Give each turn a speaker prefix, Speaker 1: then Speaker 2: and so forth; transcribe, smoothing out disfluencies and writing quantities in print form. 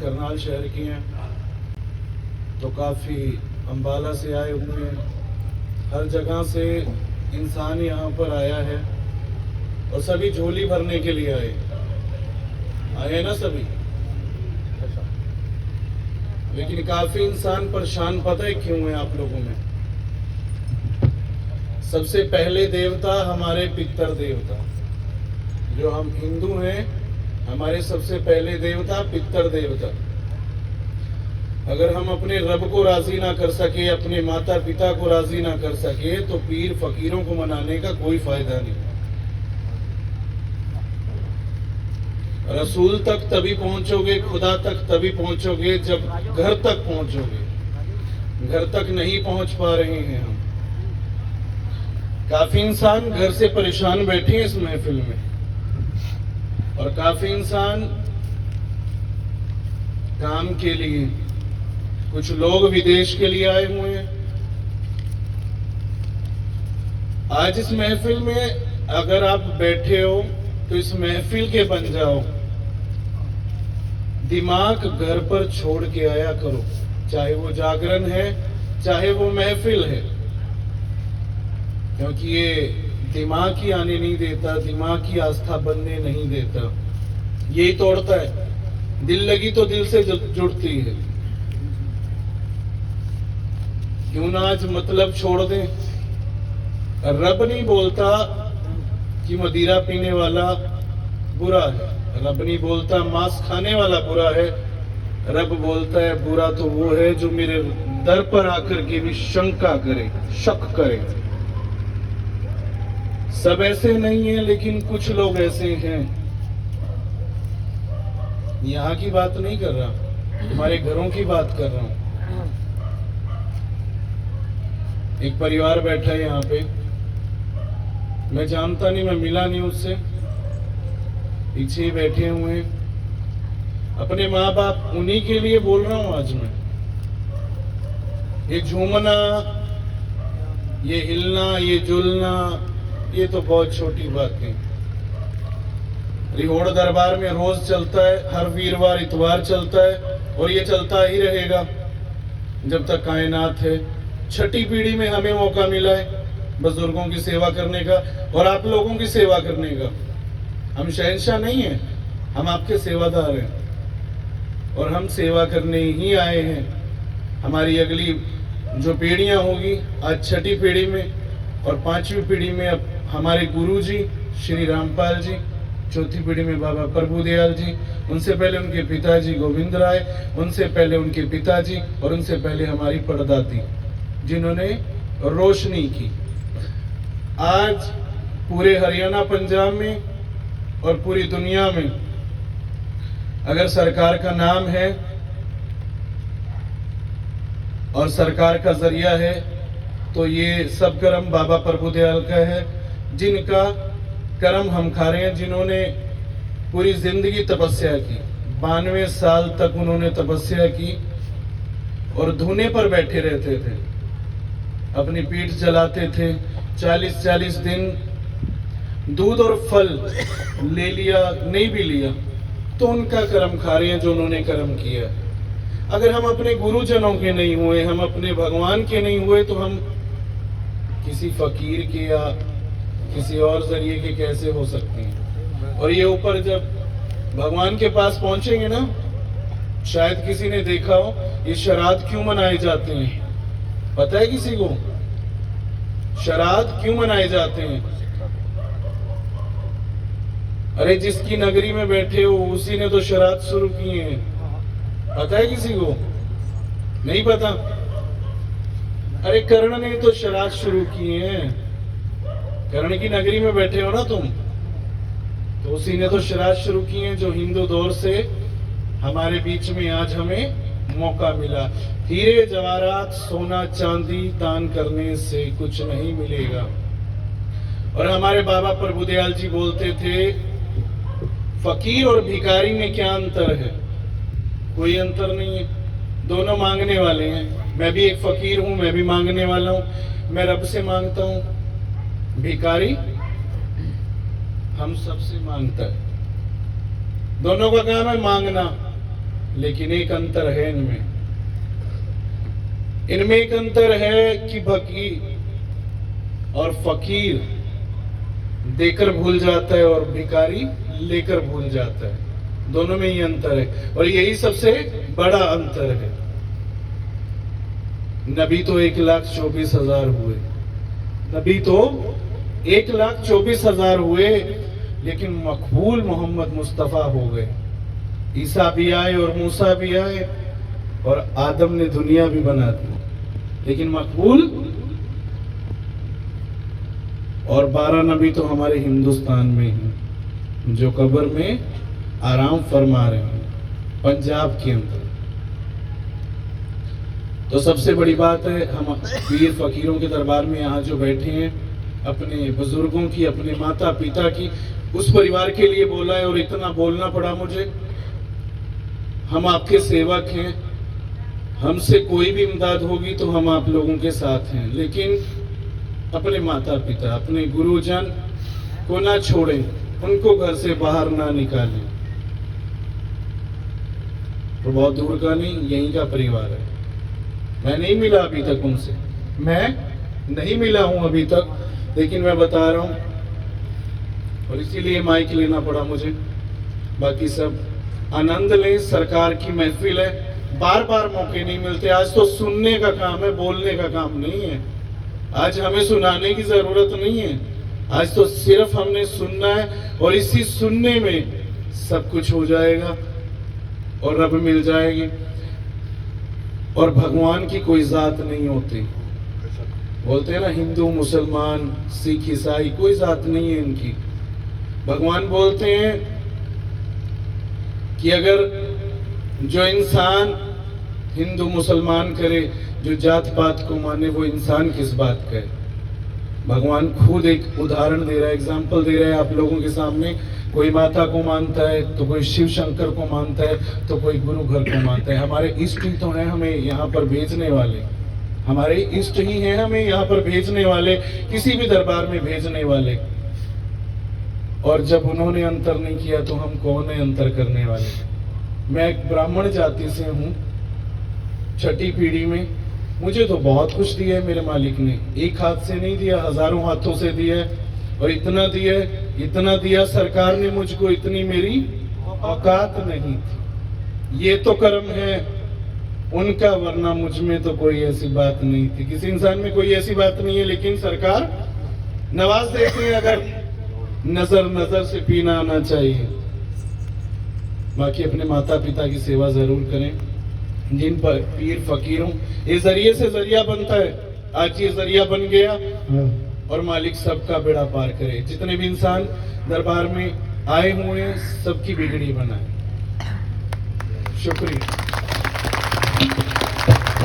Speaker 1: करनाल शहर की हैं, तो काफ़ी अम्बाला से आए हुए हैं, हर जगह से इंसान यहाँ पर आया है और सभी झोली भरने के लिए आए ना सभी। लेकिन काफ़ी इंसान परेशान पता है क्यों है आप लोगों में? सबसे पहले देवता हमारे पितर देवता, जो हम हिंदू हैं, हमारे सबसे पहले देवता पितर देवता। अगर हम अपने रब को राजी ना कर सके, अपने माता पिता को राजी ना कर सके, तो पीर फकीरों को मनाने का कोई फायदा नहीं। रसूल तक तभी पहुंचोगे, खुदा तक तभी पहुंचोगे जब घर तक पहुंचोगे। घर तक नहीं पहुंच पा रहे हैं हम। काफी इंसान घर से परेशान बैठे हैं इस महफिल में, और काफी इंसान काम के लिए, कुछ लोग विदेश के लिए आए हुए हैं। आज इस महफिल में अगर आप बैठे हो तो इस महफिल के बन जाओ। दिमाग घर पर छोड़ के आया करो, चाहे वो जागरण है, चाहे वो महफिल है, क्योंकि ये दिमाग ही आने नहीं देता, दिमाग की आस्था बनने नहीं देता, यही तोड़ता है। दिल लगी तो दिल से जुड़ती है। क्यों ना आज मतलब छोड़ दें। रब नहीं बोलता कि मदिरा पीने वाला बुरा है, रब नहीं बोलता मांस खाने वाला बुरा है। रब बोलता है बुरा तो वो है जो मेरे दर पर आकर के भी शंका करे, शक करे। सब ऐसे नहीं है, लेकिन कुछ लोग ऐसे हैं। यहाँ की बात नहीं कर रहा, हमारे घरों की बात कर रहा हूं। एक परिवार बैठा है यहाँ पे, मैं जानता नहीं, मैं मिला नहीं उससे, पीछे ही बैठे हुए हैं। अपने माँ बाप, उन्हीं के लिए बोल रहा हूं आज मैं। ये झूमना, ये हिलना, ये जुलना, ये तो बहुत छोटी बात है। रिहोड़ दरबार में रोज चलता है, हर वीरवार इतवार चलता है, और ये चलता ही रहेगा जब तक कायनात है। छठी पीढ़ी में हमें मौका मिला है बुजुर्गों की सेवा करने का और आप लोगों की सेवा करने का। हम शहंशाह नहीं हैं, हम आपके सेवादार हैं और हम सेवा करने ही आए हैं। हमारी अगली जो पीढ़ियां होगी, आज छठी पीढ़ी में और पांचवी पीढ़ी में अब हमारे गुरुजी श्री रामपाल जी, चौथी पीढ़ी में बाबा प्रभुदयाल जी, उनसे पहले उनके पिताजी गोविंद राय, उनसे पहले उनके पिताजी, और उनसे पहले हमारी परदादी, जिन्होंने रोशनी की। आज पूरे हरियाणा पंजाब में और पूरी दुनिया में अगर सरकार का नाम है और सरकार का जरिया है, तो ये सब कर्म बाबा प्रभुदयाल का है, जिनका कर्म हम खा रहे हैं। जिन्होंने पूरी जिंदगी तपस्या की, 92 साल तक उन्होंने तपस्या की और धुने पर बैठे रहते थे, अपनी पीठ चलाते थे। 40-40 दिन दूध और फल ले लिया, नहीं भी लिया, तो उनका कर्म खा रहे हैं जो उन्होंने कर्म किया। अगर हम अपने गुरुजनों के नहीं हुए, हम अपने भगवान के नहीं हुए, तो हम किसी फकीर के या किसी और जरिए के कैसे हो सकते हैं? और ये ऊपर जब भगवान के पास पहुंचेंगे ना, शायद किसी ने देखा हो ये श्राद्ध क्यों मनाए जाते हैं। पता है किसी को श्राद्ध क्यों मनाए जाते हैं? अरे जिसकी नगरी में बैठे हो उसी ने तो श्राद्ध शुरू किए हैं। पता है किसी को? नहीं पता? अरे कर्ण ने तो श्राद्ध शुरू किए हैं। कर्ण की नगरी में बैठे हो ना तुम, तो उसी ने तो श्राद्ध शुरू किए हैं, जो हिंदू दौर से हमारे बीच में आज हमें मौका मिला। हीरे जवाहरात सोना चांदी दान करने से कुछ नहीं मिलेगा। और हमारे बाबा प्रभुदयाल जी बोलते थे, फकीर और भिखारी में क्या अंतर है? कोई अंतर नहीं है, दोनों मांगने वाले हैं। मैं भी एक फकीर हूं, मैं भी मांगने वाला हूं, मैं रब से मांगता हूं। भिखारी हम सबसे मांगता है। दोनों का काम है मांगना। लेकिन एक अंतर है इनमें एक अंतर है कि और फकीर देकर भूल जाता है और भिखारी लेकर भूल जाता है। दोनों में ही अंतर है और यही सबसे बड़ा अंतर है। नबी तो 1,24,000 हुए, नबी तो 1,24,000 हुए, लेकिन मकबूल मोहम्मद मुस्तफ़ा हो गए। ईसा भी आए और मूसा भी आए और आदम ने दुनिया भी बना दी, लेकिन मकबूल। और 12 नबी तो हमारे हिंदुस्तान में हैं जो कब्र में आराम फरमा रहे हैं, पंजाब के अंदर। तो सबसे बड़ी बात है, हम पीर फकीरों के दरबार में यहाँ जो बैठे हैं, अपने बुजुर्गों की, अपने माता पिता की, उस परिवार के लिए बोला है और इतना बोलना पड़ा मुझे। हम आपके सेवक हैं, हमसे कोई भी इमदाद होगी तो हम आप लोगों के साथ हैं, लेकिन अपने माता पिता, अपने गुरुजन को ना छोड़ें, उनको घर से बाहर ना निकालें। तो बहुत दूर का नहीं, यहीं का परिवार है। मैं नहीं मिला अभी तक उनसे, मैं नहीं मिला हूं अभी तक, लेकिन मैं बता रहा हूं और इसीलिए माइक लेना पड़ा मुझे। बाकी सब आनंद लें, सरकार की महफिल है, बार बार मौके नहीं मिलते। आज तो सुनने का काम है, बोलने का काम नहीं है। आज हमें सुनाने की जरूरत नहीं है, आज तो सिर्फ हमने सुनना है और इसी सुनने में सब कुछ हो जाएगा और रब मिल जाएगी। और भगवान की कोई जात नहीं होती। बोलते हैं ना, हिंदू मुसलमान सिख ईसाई, कोई जात नहीं है इनकी। भगवान बोलते हैं कि अगर जो इंसान हिंदू मुसलमान करे, जो जात पात को माने, वो इंसान किस बात का है। भगवान खुद एक उदाहरण दे रहा है, एग्जाम्पल दे रहा है आप लोगों के सामने। कोई माता को मानता है तो कोई शिव शंकर को मानता है तो कोई गुरु घर को मानता है। हमारे इष्ट ही तो हैं हमें यहाँ पर भेजने वाले, हमारे इष्ट ही हैं हमें यहाँ पर भेजने वाले, किसी भी दरबार में भेजने वाले। और जब उन्होंने अंतर नहीं किया तो हम कौन है अंतर करने वाले। मैं एक ब्राह्मण जाति से हूँ, 6ठी पीढ़ी में। मुझे तो बहुत कुछ दिया है मेरे मालिक ने, एक हाथ से नहीं दिया, हजारों हाथों से दिया है। और इतना दिया, इतना दिया सरकार ने मुझको, इतनी मेरी औकात नहीं थी। ये तो कर्म है उनका, वरना मुझ में तो कोई ऐसी बात नहीं थी। किसी इंसान में कोई ऐसी बात नहीं है, लेकिन सरकार नवाज देती है। अगर नजर नजर से पीना आना चाहिए। बाकी अपने माता पिता की सेवा जरूर करें, जिन पर पीर फकीरों, ये जरिए से जरिया बनता है। आज ये जरिया बन गया और मालिक सबका बेड़ा पार करे। जितने भी इंसान दरबार में आए हुए हैं, सबकी बिगड़ी बनाए। शुक्रिया।